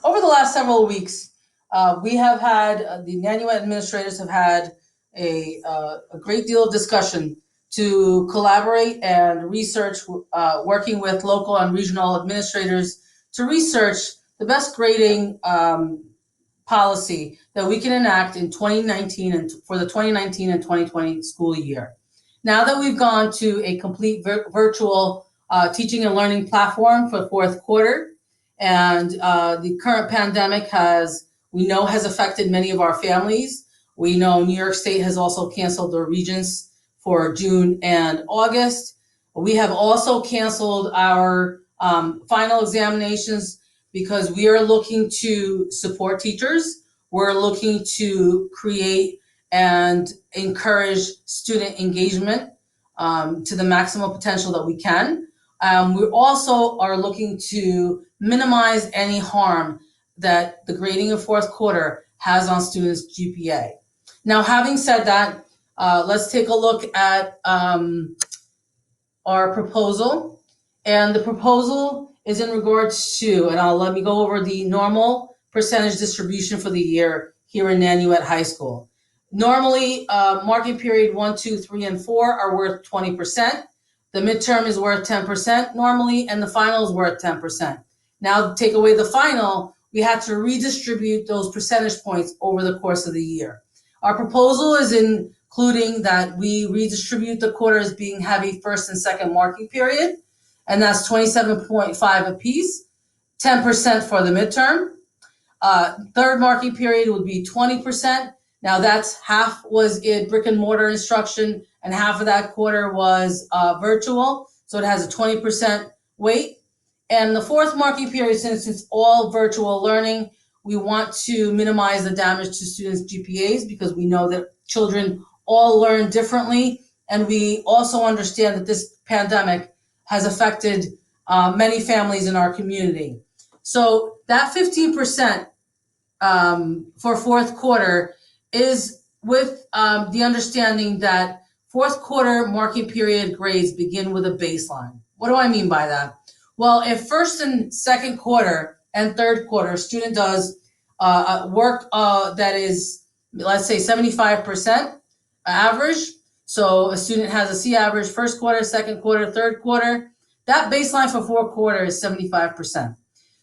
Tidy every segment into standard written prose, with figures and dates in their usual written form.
Over the last several weeks, we have had, the Nanuet administrators have had a great deal of discussion to collaborate and research, working with local and regional administrators to research the best grading policy that we can enact in 2019 and for the 2019 and 2020 school year. Now that we've gone to a complete virtual teaching and learning platform for the fourth quarter, and the current pandemic we know has affected many of our families. We know New York State has also canceled their regents for June and August. We have also canceled our final examinations because we are looking to support teachers. We're looking to create and encourage student engagement to the maximum potential that we can. We also are looking to minimize any harm that the grading of fourth quarter has on students' GPA. Now, having said that, let's take a look at our proposal. And the proposal is in regards to, and let me go over the normal percentage distribution for the year here in Nanuet High School. Normally, marking period 1, 2, 3, and 4 are worth 20%. The midterm is worth 10% normally, and the final is worth 10%. Now, to take away the final, we had to redistribute those percentage points over the course of the year. Our proposal is including that we redistribute the quarters being heavy first and second marking period, and that's 27.5 apiece, 10% for the midterm. Third marking period would be 20%. Now that's half was in brick and mortar instruction and half of that quarter was virtual. So it has a 20% weight. And the fourth marking period, since it's all virtual learning, we want to minimize the damage to students' GPAs because we know that children all learn differently. And we also understand that this pandemic has affected many families in our community. So that 15% for fourth quarter is with the understanding that fourth quarter marking period grades begin with a baseline. What do I mean by that? Well, if first and second quarter and third quarter student does work that is, let's say 75% average, so a student has a C average first quarter, second quarter, third quarter, that baseline for fourth quarter is 75%.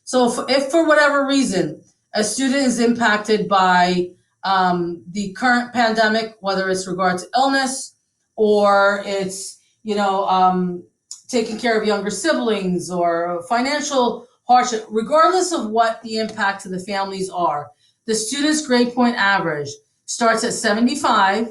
So if for whatever reason a student is impacted by the current pandemic, whether it's regard to illness or it's, taking care of younger siblings or financial hardship, regardless of what the impact to the families are, the student's grade point average starts at 75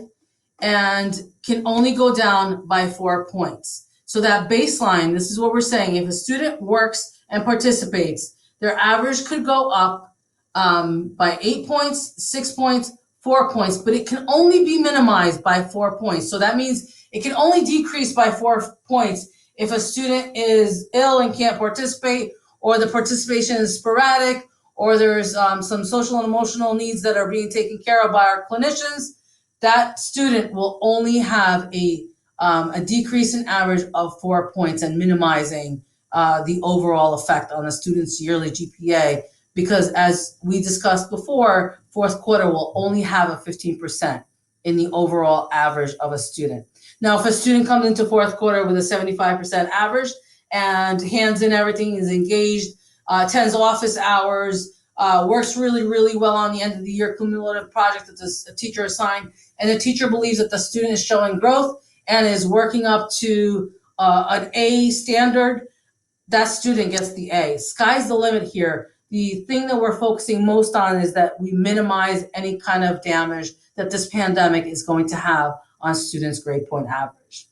and can only go down by 4 points. So that baseline, this is what we're saying, if a student works and participates, their average could go up by 8 points, 6 points, 4 points, but it can only be minimized by 4 points. So that means it can only decrease by 4 points if a student is ill and can't participate, or the participation is sporadic, or there's some social and emotional needs that are being taken care of by our clinicians. That student will only have a decrease in average of 4 points and minimizing the overall effect on the student's yearly GPA. Because as we discussed before, fourth quarter will only have a 15% in the overall average of a student. Now, if a student comes into fourth quarter with a 75% average and hands in everything, is engaged, attends office hours, works really, really well on the end of the year cumulative project that the teacher assigned, and the teacher believes that the student is showing growth and is working up to an A standard, that student gets the A. Sky's the limit here. The thing that we're focusing most on is that we minimize any kind of damage that this pandemic is going to have on students' grade point average.